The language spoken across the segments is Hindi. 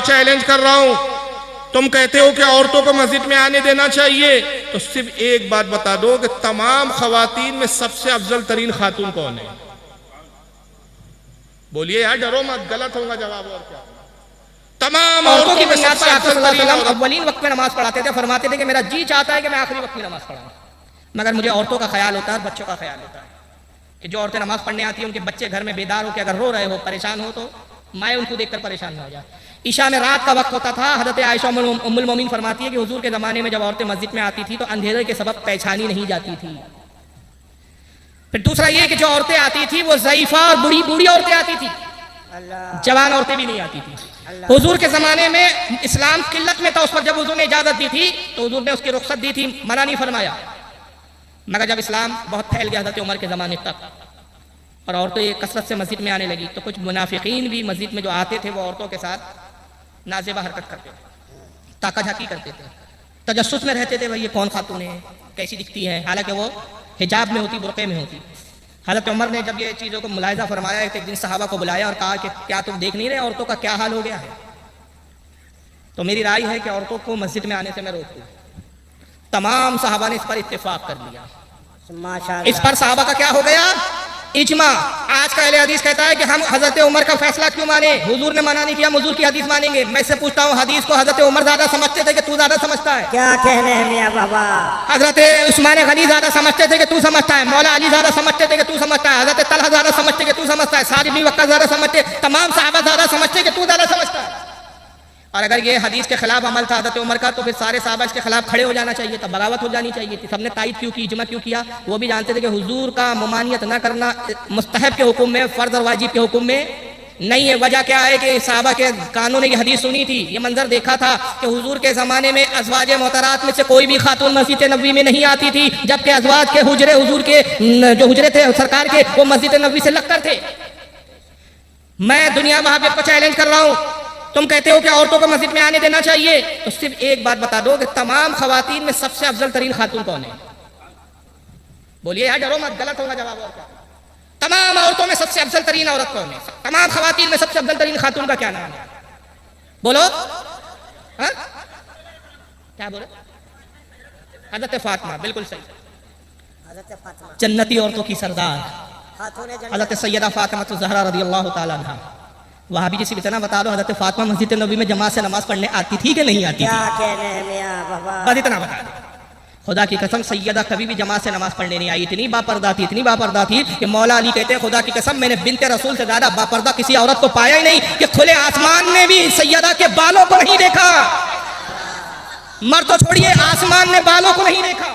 चैलेंज कर रहा हूं, तुम कहते हो कि औरतों को मस्जिद में आने देना चाहिए, तो सिर्फ एक बात बता दो कि तमाम खवातीन में सबसे अफजल तरीन खातून कौन है? बोलिए यार, डरो मत, गलत होगा जवाब। और क्या? तमाम औरतों की बुनियाद पर अव्वलीन वक्त में नमाज पढ़ाते थे, फरमाते थे कि मेरा जी चाहता है कि मैं आखिरी वक्त में नमाज पढ़ाऊं, मगर मुझे औरतों का ख्याल होता है, बच्चों का ख्याल होता है कि जो औरतें नमाज पढ़ने आती हैं उनके बच्चे घर में बेदार हो के अगर रो रहे हो, परेशान हो, तो माए उनको देखकर परेशान न हो जाए। ईशा में रात का वक्त होता था, हज़रत आयशा उम्मुल मोमिन फरमाती है कि हुजूर के ज़माने में जब औरतें मस्जिद में आती थी तो अंधेरे के सबब पहचानी नहीं जाती थी। फिर दूसरा ये कि जो औरतें आती थी वो ज़ईफ़ा और बूढ़ी बूढ़ी औरतें आती थी, जवान औरतें भी नहीं आती थी। हुजूर के ज़माने में इस्लाम किल्लत में था, उस वक्त जब हुजूर ने इजाज़त दी थी तो हुजूर ने उसकी रुख्सत दी थी, मना नहीं फरमाया। मगर जब इस्लाम बहुत फैल गया हज़रत उमर के ज़माने तक और औरतें कसरत से मस्जिद में आने लगी, तो कुछ मुनाफिकीन भी मस्जिद में जो आते थे वो औरतों के साथ नाज़ेबा हरकत करते थे, ताका झाकी करते थे, तजस्सुस में रहते थे, भाई ये कौन खातून है, कैसी दिखती है, हालांकि वो हिजाब में होती, बुरक़े में होती। हज़रत उमर ने जब ये चीज़ों को मुलाहिज़ा फरमाया, एक दिन सहाबा को बुलाया और कहा कि क्या तुम देख नहीं रहे औरतों का क्या हाल हो गया है? तो मेरी राय है कि औरतों को मस्जिद में आने से मैं रोक दूँ। तमाम सहाबा ने इस पर इत्तेफाक कर लिया। इस पर सहाबा का क्या हो गया? इजमा। आज का अहले हदीस कहता है कि हम हजरत उमर का फैसला क्यों माने, हुजूर ने मना नहीं किया, हुजूर की हदीस मानेंगे। मैं इससे पूछता हूँ, हदीस को हजरत उमर ज्यादा समझते थे कि तू ज्यादा समझता है? क्या कहने हैं मियां बाबा? हजरत उस्मान गनी ज्यादा समझते थे कि तू समझता है? मौला अली ज्यादा समझते थे कि तू समझता है? हजरत तलहा ज्यादा समझते कि तू समझता है? साद इब्न वक्कास ज्यादा समझते? तमाम सहाबा ज्यादा समझते कि तू ज्यादा समझता है? और अगर ये हदीस के खिलाफ अमल था हज़रत उमर का, तो फिर सारे सहाबा इसके खिलाफ खड़े हो जाना चाहिए था, बगावत हो जानी चाहिए थी। सबने तायद क्यों की, इजमा क्यों किया? वो भी जानते थे कि हुजूर का ममानियत न करना मुस्तहब के हुक्म में, फ़र्ज और वाजिब के हुक्म में नहीं है। वजह क्या है कि सहाबा के कानों ने ये हदीस सुनी थी, ये मंजर देखा था कि हुजूर के ज़माने में अज़वाज मोहतरात में से कोई भी खातून मस्जिद नबवी में नहीं आती थी, जबकि अज़वाज के हुजरे, हुजूर के जो हुजरे थे सरकार के, वो मस्जिद नबवी से लगकर थे। मैं दुनिया वहाबियत को चैलेंज कर रहा हूँ, तुम कहते हो कि औरतों को मस्जिद में आने देना चाहिए, तो सिर्फ एक बात बता दो कि तमाम खवातीन में सबसे अफजल तरीन खातून कौन है? बोलिए यार, डरो मत, गलत होगा जवाब। और क्या? तमाम औरतों में सबसे अफजल तरीन औरत कौन है? तमाम खवातीन में सबसे अफजल तरीन खातून का क्या नाम है? बोलो। हा? क्या बोलो? हज़रत फातिमा, बिल्कुल सही, जन्नती औरतों की सरदार हज़रत सैयदा फातिमा ज़हरा रज़ियल्लाहु ताला अन्हा। वहाँ भी किसी इतना बता दो, हज़रत फातिमा मस्जिद नबी में जमात से नमाज पढ़ने आती थी कि नहीं आती थी? क्या कहने हैं मियां बाबा? बस इतना बता दो। खुदा की कसम सैयदा कभी भी जमात से नमाज पढ़ने नहीं आई, इतनी बापर्दा थी, इतनी बापर्दा थी कि मौला अली कहते हैं, खुदा की कसम मैंने बिन्ते रसूल से ज्यादा बापर्दा किसी औरत को पाया ही नहीं कि खुले आसमान में भी सैयदा के बालों को नहीं देखा। मर तो छोड़िए, आसमान ने बालों को नहीं देखा,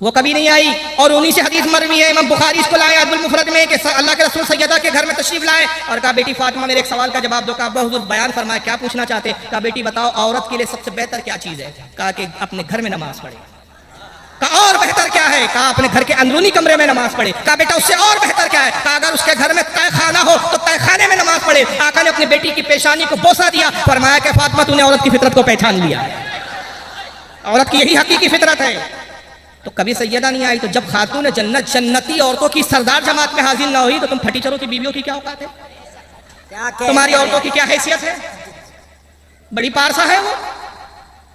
वो कभी नहीं आई। और उन्हीं से हदीस मरवी है, इमाम बुखारी इसको लाए अदबुल मुफरद में कि अल्लाह के रसूल सैयदा के घर में तशरीफ लाए और कहा, बेटी फातिमा मेरे एक सवाल का जवाब दो। कहा, अब्बा हुजूर बयान फरमाए, क्या पूछना चाहते? कहा, बेटी बताओ औरत के लिए सबसे बेहतर क्या चीज़ है? कहा कि अपने घर में नमाज पढ़े। कहा, और बेहतर क्या है? कहा, अपने घर के अंदरूनी कमरे में नमाज पढ़े। कहा, बेटा उससे और बेहतर क्या है? कहा, अगर उसके घर में तहखाना हो तो तहखाने में नमाज पढ़े। आका ने अपनी बेटी की पेशानी को बोसा दिया, फरमाया कि फातिमा तूने औरत की फितरत को पहचान लिया, औरत की यही हकीकी फितरत है। तो कभी सैयदा नहीं आई, तो जब खातून जन्नत जन्नती औरतों की सरदार जमात में हाजिर ना हुई, तो तुम फटीचरों की बीवियों की क्या औकात है? तुम्हारी औरतों की क्या हैसियत है? बड़ी पारसा है वो,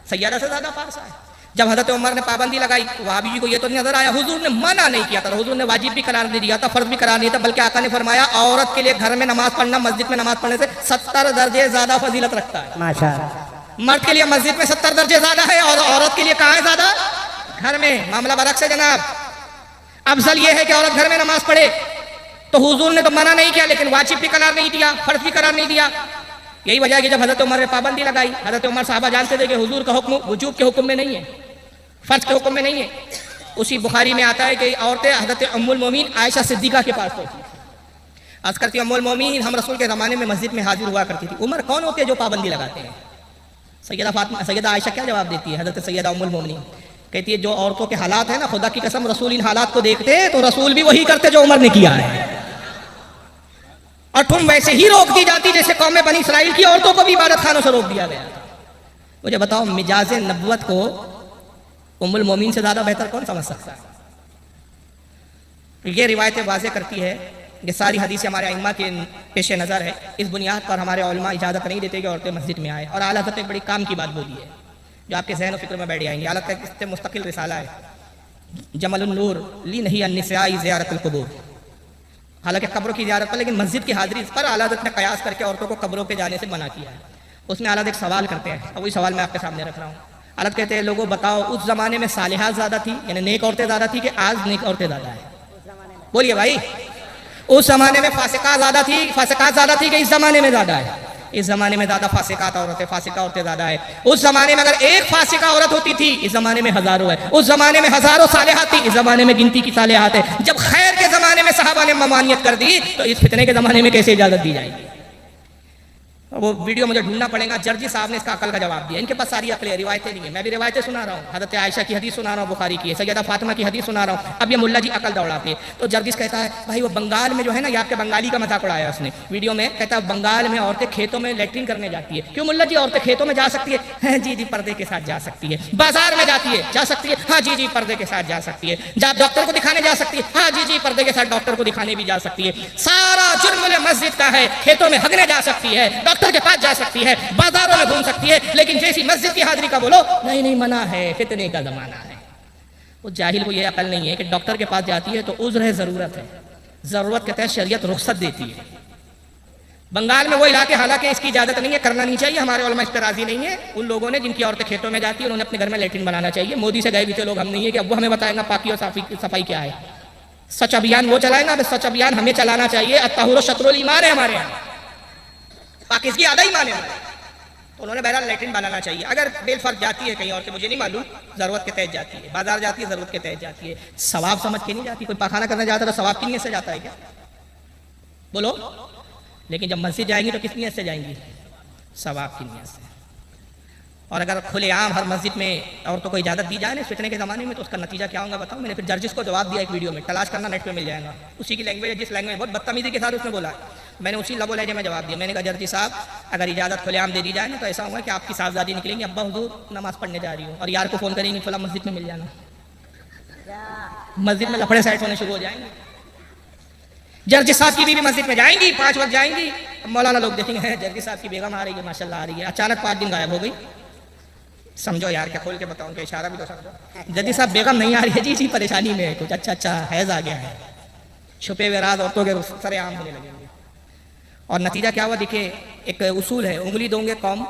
सैयदा से ज्यादा पारसा है। जब हज़रत उमर ने पाबंदी लगाई, वहाबी जी को ये तो नजर आया, हुजूर ने मना नहीं किया था, हुजूर ने वाजिब भी करार नहीं दिया था, फर्ज भी करार नहीं था, बल्कि आका ने फरमाया औरत के लिए घर में नमाज पढ़ना मस्जिद में नमाज पढ़ने से 70 दर्जे ज्यादा फजीलत रखता है। माशाअल्लाह। मर्द के लिए मस्जिद में 70 दर्जे ज्यादा है और औरत के लिए कहाँ है ज्यादा? घर में। मामला बरक से जनाब, अफजल यह है कि औरत घर में नमाज पढ़े, तो हुजूर ने तो मना नहीं किया, लेकिन वाजिब भी करार नहीं दिया, फर्ज भी करार नहीं दिया। यही वजह है कि जब हज़रत उमर ने पाबंदी लगाई, हज़रत उमर साहबा जानते थे कि हुजूर का हुक्म वजूब के हुक्म में नहीं है, फर्ज के हुक्म में नहीं है। उसी बुखारी में आता है कि औरतें हज़रत उम्मुल मोमिन आयशा सिद्दीक़ा के पास पहुंची, अर्ज़ करती उम्मुल मोमिन हम रसूल के ज़माने में मस्जिद में हाजिर हुआ करती थी। उमर कौन होते हैं जो पाबंदी लगाते हैं? सैयदा फातिमा, सैयदा आयशा क्या जवाब देती है? हज़रत सैयदा उम्मुल मोमिनीन कहती है, जो औरतों के हालात है ना, खुदा की कसम रसूल इन हालात को देखते तो रसूल भी वही करते जो उमर ने किया है, और तुम वैसे ही रोक दी जाती जैसे कौम बनी इसराइल की औरतों को भी इबादत खानों से रोक दिया गया। मुझे बताओ, मिजाज नबुवत को उम्मुल मोमिन से ज्यादा बेहतर कौन समझ सकता है? ये रिवायतें वाज़े करती है ये सारी हदीसें हमारे अइम्मा के पेश नज़र है। इस बुनियाद पर हमारे उलमा इजाज़त नहीं देते कि औरतें मस्जिद में आए। और आला हज़रत एक बड़ी काम की बात बोली है जो आपके जहन और फिक्र में बैठ जाएंगे। आला का इससे मुस्तकिल रिसाला है, जमलुन नूर ली नहीं अन्निसाई ज़ियारतुल क़ुबूर। हालांकि कब्रों की ज़ियारत पर, लेकिन मस्जिद की हाज़िरी पर आला हज़रत ने कयास करके औरतों को कब्रों पे जाने से मना किया है। उसमें आला एक सवाल करते हैं और वही सवाल मैं आपके सामने रख रहा हूँ। आला कहते हैं, लोगों बताओ उस ज़माने में सालिहात ज़्यादा थी यानी नेक औरतें ज़्यादा थी कि आज नेक औरतें ज़्यादा है? बोलिए भाई। उस ज़माने में फासिकात ज़्यादा थी कि इस ज़माने में ज़्यादा है? इस ज़माने में ज़्यादा फासिका औरतें ज़्यादा है। उस ज़माने में अगर एक फासिका औरत होती थी, इस ज़माने में हज़ारों है। उस ज़माने में हज़ारों सालिहात थी, इस ज़माने में गिनती की सालिहात है। जब खैर के ज़माने में सहाबा ने ममानियत कर दी तो इस फितने के ज़माने में कैसे इजाज़त दी जाएगी? वो वीडियो मुझे ढूंढना पड़ेगा। जर्जी साहब ने इसका अकल का जवाब दिया। इनके पास सारी अकल है, रिवायतें नहीं है। मैं भी रिवायतें सुना रहा हूँ, हज़रत आयशा की हदीस सुना रहा हूँ, बुखारी की है, सैयदा फातिमा की हदीस सुना रहा हूँ। अब ये मुल्ला जी अकल दौड़ाते हैं। तो जर्जिस कहता है, भाई वो बंगाल में जो है ना, ये आपके बंगाली का मजाक उड़ाया उसने वीडियो में। कहता है बंगाल में औरतें खेतों में लेटरिन करने जाती है। क्यों मुल्ला जी, औरतें खेतों में जा सकती है? जी जी, पर्दे के साथ जा सकती है। बाजार में जाती है, जा सकती है? हाँ जी जी, पर्दे के साथ जा सकती है। जब डॉक्टर को दिखाने जा सकती है? हाँ जी जी, पर्दे के साथ डॉक्टर को दिखाने भी जा सकती है। सारा जुर्म मस्जिद का है। खेतों में हगने जा सकती है, डॉक्टर के पास जा सकती है, बाजारों में घूम सकती है, लेकिन जैसी मस्जिद की हाजिरी का बोलो नहीं नहीं मना है, फितने का जमाना है। वो जाहिल को ये अकल नहीं है कि डॉक्टर के पास जाती है तो उज़्र है, ज़रूरत है, ज़रूरत के तहत शरीयत रुख्सत देती है। बंगाल में वो इलाके, हालांकि इसकी इजाजत नहीं है, करना नहीं चाहिए, हमारे उलमा इस पर राजी नहीं है। उन लोगों ने जिनकी औरतें खेतों में जाती है उन्होंने अपने घर में लेटरिन बनाना चाहिए। मोदी से गए भी थे लोग, हम नहीं है कि अब वो हमें बताएंगे पाकी और सफाई क्या है। सच अभियान वो चलाएगा, सच अभियान हमें चलाना चाहिए। अत्ताहुर शत्रुल ईमान है हमारे यहाँ, पाकिस्तान की आधा ईमान है। तो उन्होंने बहरहाल लेटरिन बनाना चाहिए। अगर बेलफर्ज जाती है कहीं और के मुझे नहीं मालूम, ज़रूरत के तहत जाती है, बाजार जाती है ज़रूरत के तहत जाती है, सवाब समझ के नहीं जाती। कोई पाखाना करने जाता है तो सवाब की नीयत से जाता है क्या? बोलो। लेकिन जब मस्जिद जाएंगी तो किस नीयत से जाएंगी? सवाब की नीयत से। और अगर खुलेआम हर मस्जिद में औरतों को इजाज़त दी जाए ना फितने के ज़माने में, तो उसका नतीजा क्या होगा बताओ। मैंने फिर जर्जिस को जवाब दिया एक वीडियो में, तलाश करना नेट पे मिल जाएगा। उसी की लैंग्वेज, जिस लैंग्वेज बहुत बदतमीजी के साथ उसने बोला, मैंने उसी लबो लहजे में जवाब दिया। मैंने कहा जर्जी साहब, अगर इजाज़त खुलेआम दे दी जाए ना तो ऐसा होगा कि आपकी साहबजादी निकलेंगी, अब्बा हुजूर नमाज पढ़ने जा रही हूँ, और यार को फ़ोन करेंगी फला मस्जिद में मिल जाना। मस्जिद में लफड़े साइड होने शुरू हो जाएंगे। जर्जी साहब की बीवी मस्जिद में जाएंगी, 5 वक्त जाएंगी, मौलाना लोग देखेंगे जर्जी साहब की बेगम आ रही है, माशाल्लाह आ रही है। अचानक 5 दिन गायब हो गई। समझो यार, क्या खोल के बताऊं, क्या इशारा भी तो समझो। जर्जी साहब बेगम नहीं आ रही है, जी जी परेशानी में है कुछ, अच्छा हैज़ आ गया है। छुपे हुए राज औरतों के सरेआम होने लगेंगे। और नतीजा क्या हुआ देखिए, एक उसूल है, उंगली दोगे कौम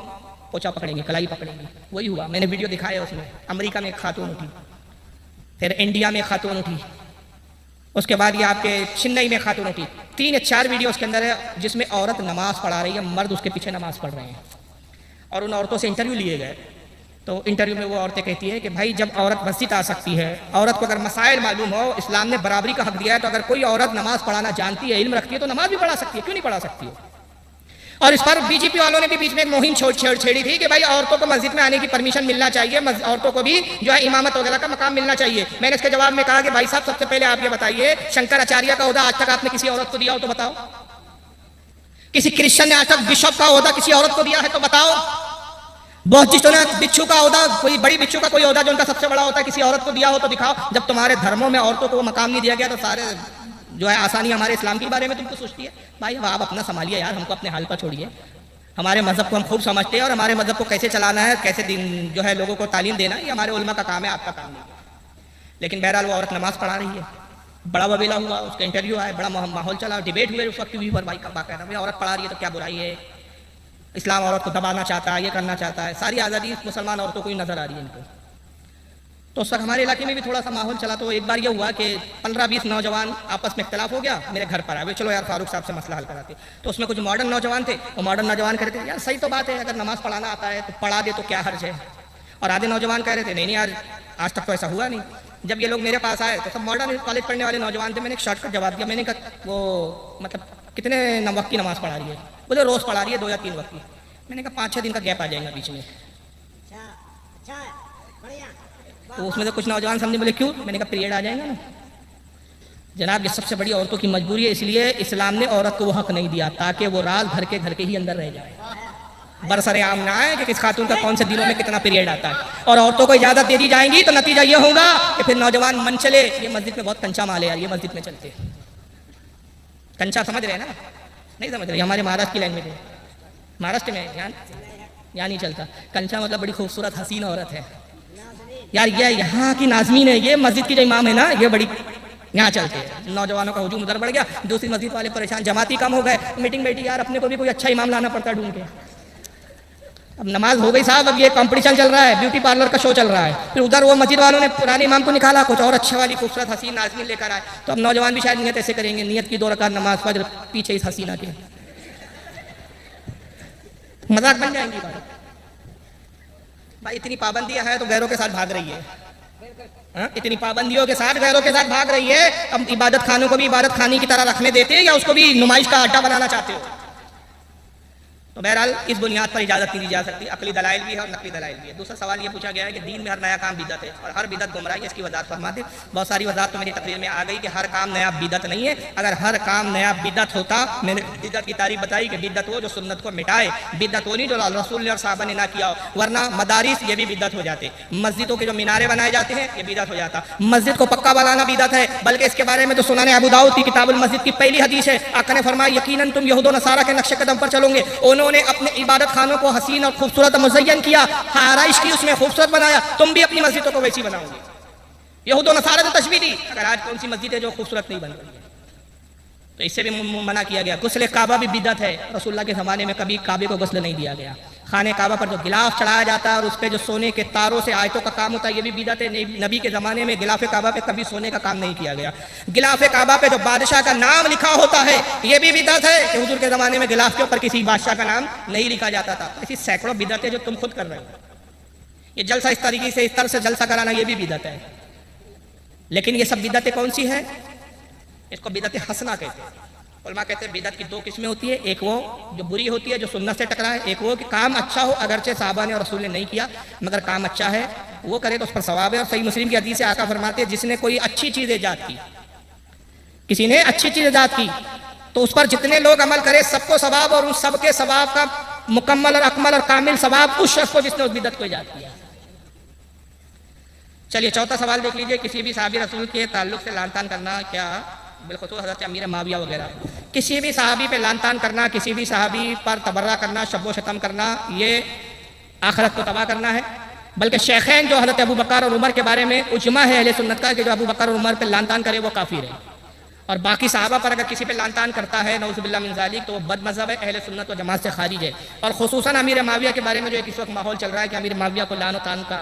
पोछा पकड़ेंगे, कलाई पकड़ेंगे। वही हुआ, मैंने वीडियो दिखाया उसमें। अमेरिका में एक खातून उठी, फिर इंडिया में खातून उठी, उसके बाद ये आपके चेन्नई में खातून उठी। 3 या 4 वीडियो उसके अंदर है जिसमें औरत नमाज पढ़ा रही है, मर्द उसके पीछे नमाज पढ़ रहे हैं। और उन औरतों से इंटरव्यू लिए गए, तो इंटरव्यू में वो औरतें कहती है कि भाई जब औरत मस्जिद आ सकती है, औरत को अगर मसाइल मालूम हो, इस्लाम ने बराबरी का हक दिया है, तो अगर कोई औरत नमाज पढ़ाना जानती है, इल्म रखती है, तो नमाज भी पढ़ा सकती है, क्यों नहीं पढ़ा सकती है? और इस पर बीजेपी वालों ने भी बीच में एक मुहिम छेड़ी थी कि भाई औरतों को मस्जिद में आने की परमिशन मिलना चाहिए, औरतों को भी जो है इमामत वगैरह का मकाम मिलना चाहिए। मैंने इसके जवाब में कहा कि भाई साहब, सबसे पहले आप ये बताइए, शंकराचार्य का ओहदा आज तक आपने किसी औरत को दिया हो तो बताओ। किसी क्रिश्चियन ने आज तक बिशप का ओहदा किसी औरत को दिया है तो बताओ। बहुत जिसों ने बिच्छू का ओहदा, कोई बड़ी बिच्छू का कोई ओहदा जो उनका सबसे बड़ा होता है, किसी औरत को दिया हो तो दिखाओ। जब तुम्हारे धर्मों में औरतों को वो मकाम नहीं दिया गया, तो सारे जो है आसानी हमारे इस्लाम के बारे में तुमको सोचती है। भाई अब आप अपना संभालिए यार, हमको अपने हाल पर छोड़िए। हमारे मज़हब को हम खूब समझते हैं, और हमारे मज़हब को कैसे चलाना है, कैसे दिन जो है लोगों को तालीम देना है, ये हमारे उलमा का काम है, आपका काम नहीं है। लेकिन बहरहाल वो औरत नमाज पढ़ा रही है, बड़ा वबेला हुआ, उसका इंटरव्यू आया, बड़ा माहौल चला, डिबेट हुए उस वक्त भी पर भाई का बाकायदा, भाई औरत पढ़ा रही है तो क्या बुराई है, इस्लाम औरत को दबाना चाहता है, ये करना चाहता है, सारी आज़ादी मुसलमान औरतों को ही नज़र आ रही है इनको। तो उस वक्त हमारे इलाके में भी थोड़ा सा माहौल चला। तो एक बार ये हुआ कि 15-20 नौजवान आपस में इख्तलाफ हो गया, मेरे घर पर आए, चलो यार फारूक साहब से मसला हल कराते। तो उसमें कुछ मॉडर्न नौजवान थे, वो मॉडर्न नौजवान कहते थे यार सही तो बात है, अगर नमाज पढ़ाना आता है तो पढ़ा दे तो क्या हर्ज है। और आधे नौजवान कह रहे थे नहीं यार, आज तक तो ऐसा हुआ नहीं। जब ये लोग मेरे पास आए तो सब मॉडर्न कॉलेज पढ़ने वाले नौजवान थे। मैंने एक शॉर्टकट जवाब दिया, मैंने कहा वो मतलब कितने वक्त की नमाज पढ़ा रही है? बोले रोज़ पढ़ा रही है, 2 या 3 वक्त की। मैंने कहा 5-6 दिन का गैप आ जाएगा बीच में। तो उसमें से कुछ नौजवान समझे, बोले क्यों? मैंने कहा पीरियड आ जाएगा ना। जनाब ये सबसे बड़ी औरतों की मजबूरी है, इसलिए इस्लाम ने औरत को वो हक नहीं दिया ताकि वो राज घर के ही अंदर रह जाए, बरसरे आम ना आए कि किस खातून का कौन से दिनों में कितना पीरियड आता है। और औरतों को इजाज़त दे दी जाएंगी तो नतीजा ये होगा कि फिर नौजवान मन चले, ये मस्जिद में बहुत कंचा माल है यार, ये मस्जिद में चलते, कंचा समझ रहे हैं ना? नहीं समझ रहे, हमारे महाराष्ट्र की लैंग्वेज है, महाराष्ट्र में यहाँ नहीं चलता। कंचा मतलब बड़ी खूबसूरत हसीन औरत है यार, ये यहाँ की नाज़मीन है, ये मस्जिद की जो इमाम है ना, ये बड़ी यहाँ चलते हैं। नौजवानों का हुजूम उधर बढ़ गया, दूसरी मस्जिद वाले परेशान, जमाती कम हो गए, मीटिंग बैठी, यार अपने को भी कोई अच्छा इमाम लाना पड़ता है ढूंढ के। अब नमाज हो गई साहब, अब ये कंपटीशन चल रहा है, ब्यूटी पार्लर का शो चल रहा है, फिर उधर वो मस्जिद वालों ने पुराने इमाम को निकाला, कुछ और अच्छा वाली खूबसूरत हसीन नाज़मीन लेकर आए, तो अब नौजवान भी शायद नियत ऐसे करेंगे, नियत की 2 रकात नमाज फज्र पीछे इस हसीना के, मजाक बन जाएंगी बात। भाई इतनी पाबंदियां हैं तो गैरों के साथ भाग रही है, इतनी पाबंदियों के साथ गैरों के साथ भाग रही है। अब इबादत खानों को भी इबादत खाने की तरह रखने देते हैं या उसको भी नुमाइश का अड्डा बनाना चाहते हो? तो बहरहाल इस बुनियाद पर इजाजत नहीं दी जा सकती। अकली दलाइल भी है और नकली दलाइल भी है। दूसरा सवाल ये पूछा गया है कि दीन में हर नया काम बिदअत है और हर बिदअत गुमराही है, इसकी वजाहत फरमाते। बहुत सारी वजाहत तो मेरी तकरीर में आ गई कि हर काम नया बिदअत नहीं है। अगर हर काम नया बिदअत होता, मैंने बिदअत की तारीफ बताई कि बिदअत वो जो सुन्नत को मिटाए, बिदअत वो नहीं जो रसूल ने और साहबा ने ना किया हो। वरना मदारिस ये भी बिदअत हो जाते, मस्जिदों के जो मीनारे बनाए जाते हैं ये बिदअत हो जाता। मस्जिद को पक्का बनाना बिदअत है, बल्कि इसके बारे में तो सुनाने अबू दाऊद की किताबुल मस्जिद की पहली हदीस है। आका ने फरमाया यकीनन तुम यहूद व नसारा के नक्शे कदम पर चलोगे। उन्होंने अपने इबादत खानों को हसीन और खूबसूरत मुज़य्यन किया, आराइश की, उसमें खूबसूरत बनाया, तुम भी अपनी मस्जिदों को वैसी बनाओगे। यहूद व नसारा ने तशबीह दी, अगर आज कौन सी मस्जिद है जो खूबसूरत नहीं बन रही है? तो इससे भी मना किया गया। गुस्ल काबा भी बिदअत है, रसूलुल्लाह के ज़माने में कभी काबे को गुस्ल नहीं दिया गया। खाने काबा पर जो गिलाफ चढ़ाया जाता है और उस पर जो सोने के तारों से आयतों का काम होता है, ये भी बिदअत है। नबी के ज़माने में गिलाफ काबा पे कभी सोने का काम नहीं किया गया। गिलाफ काबा पे जो बादशाह का नाम लिखा होता है ये भी बिदअत है कि हुजूर के ज़माने में गिलाफ के ऊपर किसी बादशाह का नाम नहीं लिखा जाता था। ऐसी सैकड़ों बिदअतें जो तुम खुद कर रहे हो। ये जलसा इस तरीके से, इस तरह से जलसा कराना, ये भी बिदअत है। लेकिन ये सब बिदअतें कौन सी है? इसको बिदअत हसना कहते हैं। उलमा कहते हैं बिदअत की 2 किस्में होती है, एक वो जो बुरी होती है, जो सुन्नत से टकराए, एक वो कि काम अच्छा हो, अगरचे साहबा ने और रसूल ने नहीं किया, मगर काम अच्छा है, वो करे तो उस पर सवाब है। और सही मुस्लिम की हदीस से आका फरमाते हैं जिसने कोई अच्छी चीज़ ईजाद की, किसी ने अच्छी चीज़ ईजाद की, तो उस पर जितने लोग अमल करे सबको सवाब, और उन सबके सवाब का मुकम्मल और अकमल और कामिल सवाब उस शख्स को जिसने उस बिदअत को ईजाद किया। चलिए चौथा सवाल देख लीजिए। किसी भी साहबी रसूल के ताल्लुक से लान तान करना, क्या बिलखुसूस हज़रत अमीर माविया वगैरह, किसी भी सहाबी पे लान तान करना, किसी भी सहाबी पर तबर्रा करना, शब्बो शतम करना, ये आखिरत को तबाह करना है। बल्कि शेखैन जो हज़रत अबू बकर और उमर के बारे में उजमा है अहले सुन्नत का कि जो अबू बकर और उमर पे लान तान करे वो काफिर है, और बाकी सहाबा पर अगर किसी पे लान तान करता है नऊज़ुबिल्लाह मिन ज़ालिक तो वो बद मज़हब है, अहले सुन्नत व जमात से खारिज है। और खुसूसन अमीर माविया के बारे में जो इस वक्त माहौल चल रहा है कि अमीर माविया को लान तान का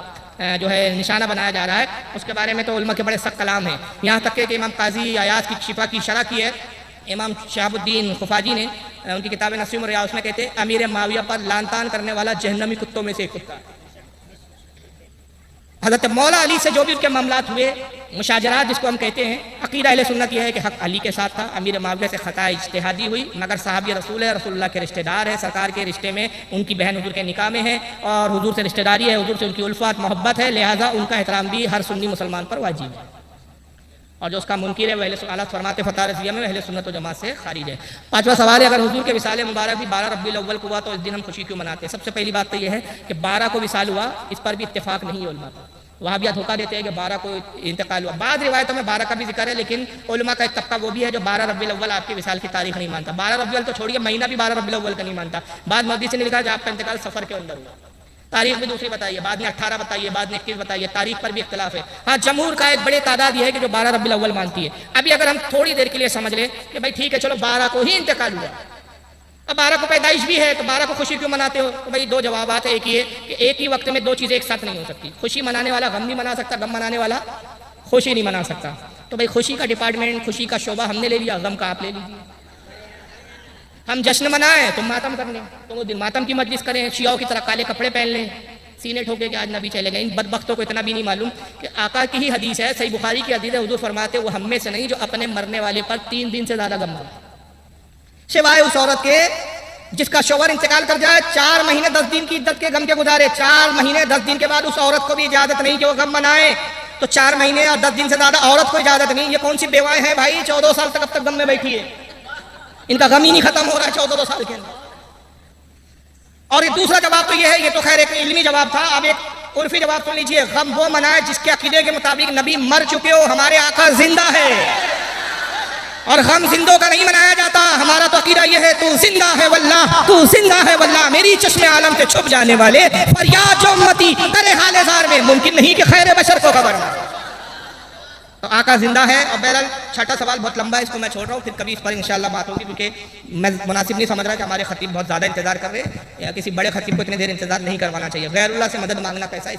जो है निशाना बनाया जा रहा है, उसके बारे में तो उलमा के बड़े सख्त कलाम हैं। यहाँ तक कि इमाम काजी आयात की शिफा की शरह की है इमाम शहाबुद्दीन खुफाजी ने, उनकी किताब नसीम रिया, उसमें कहते हैं अमीर माविया पर लान तान करने वाला जहन्नमी कुत्तों में से एक कुत्ता। हज़रत मौला अली से जो भी उनके मामलात हुए, मुशाजरात जिसको हम कहते हैं, अकीदा अहले सुन्नत यह है कि हक अली के साथ था। अमीर माविया से खता इज्तिहादी हुई, मगर साहबी रसूल है, रसूलुल्लाह के रिश्तेदार है, सरकार के रिश्ते में उनकी बहन हुजूर के निकाह में है और हुजूर से रिश्तेदारी है, हुजूर से उनकी उल्फत मोहब्बत है, लिहाजा उनका एहतराम भी हर सुन्नी मुसलमान पर वाजिब है। और जो उसका मुनकिर है वह अहले फरमाते फ़ता रज़िया में अहले सुन्नत व जमात से खारिज है। पांचवा सवाल है, अगर हुजूर के विसाल मुबारक भी 12 रबीउल अव्वल को हुआ तो इस दिन हम खुशी क्यों मनाते हैं? सबसे पहली बात तो यह है कि 12 को विसाल हुआ, इस पर भी इत्तेफाक नहीं है उलमा का। वहाँ भी धोखा देते हैं कि 12 को इंतकाल हुआ। बाद रिवायतों में 12 का भी जिक्र है, लेकिन उलमा का एक तबका वो भी है जो 12 रबीउल अव्वल आपके विसाल की तारीख नहीं मानता। 12 रबीउल तो छोड़िए, महीना भी 12 रबीउल अव्वल का नहीं मानता। बाद मौदी से ने लिखा कि आपका इंतकाल सफर के अंदर हुआ। तारीख भी दूसरी बताइए, बाद में 18 बताइए, बाद में 21 बताइए, तारीख पर भी इख्तिलाफ है। हाँ, जमहूर का एक बड़े तादाद ये है कि जो 12 रबीउल अव्वल मानती है। अभी अगर हम थोड़ी देर के लिए समझ लें कि भाई ठीक है चलो 12 को ही इंतकाल हुआ, अब 12 को पैदाइश भी है तो 12 को खुशी क्यों मनाते हो? तो भाई 2 जवाब है। एक ये कि एक ही वक्त में 2 चीज़ें एक साथ नहीं हो सकती। खुशी मनाने वाला गम नहीं मना सकता, गम मनाने वाला खुशी नहीं मना सकता। तो भाई खुशी का डिपार्टमेंट, खुशी का शोबा हमने ले लिया, गम का आप ले लीजिए। हम जश्न मनाएं, तुम मातम कर लें, तो वो दिन मातम की मजलिस करें, शियाओं की तरह काले कपड़े पहन लें, सीने ठोके के आज नबी चले गए। इन बदबख्तों को इतना भी नहीं मालूम कि आका की ही हदीस है, सही बुखारी की हदीस है, हुजूर फरमाते वो हम में से नहीं जो अपने मरने वाले पर 3 दिन से ज़्यादा गम मनाए, सिवाय उस औरत के जिसका शौहर इंतकाल कर जाए, 4 महीने 10 दिन की इद्दत के गम के गुजारे, 4 महीने 10 दिन के बाद उस औरत को भी इजाजत नहीं कि वो गम मनाए। तो 4 महीने और 10 दिन से ज्यादा औरत को इजाजत नहीं। ये कौन सी बेवाएं हैं भाई, 14 साल तक अब तक गम में बैठी है, इनका गम ही नहीं खत्म हो रहा है 14 साल के अंदर। और ये दूसरा जवाब तो ये है, ये तो खैर एक इल्मी जवाब था, अब एक उर्फी जवाब सुन लीजिए। गम वो मनाए जिसके अकीदे के मुताबिक नबी मर चुके हो, हमारे आका जिंदा है। और गम जिंदों का नहीं मनाया जाता। हमारा तो अकीदा ये है, तू जिंदा है वल्लाह, तू जिंदा है वल्लाह, मेरी चश्मे आलम से छुप जाने वाले फरियाद जो उम्मती करे हाले ज़ार में, मुमकिन नहीं कि खैर बशर को खबर ना। तो आका जिंदा है। और बहरहाल छठा सवाल बहुत लंबा है, इसको मैं छोड़ रहा हूँ, फिर कभी इस पर इंशाल्लाह बात होगी, क्योंकि मैं मुनासिब नहीं समझ रहा कि हमारे खतीब बहुत ज़्यादा इंतजार कर रहे हैं, या किसी बड़े खतीब को इतनी देर इंतजार नहीं करवाना चाहिए। गैरुल्लाह से मदद मांगना कैसा है।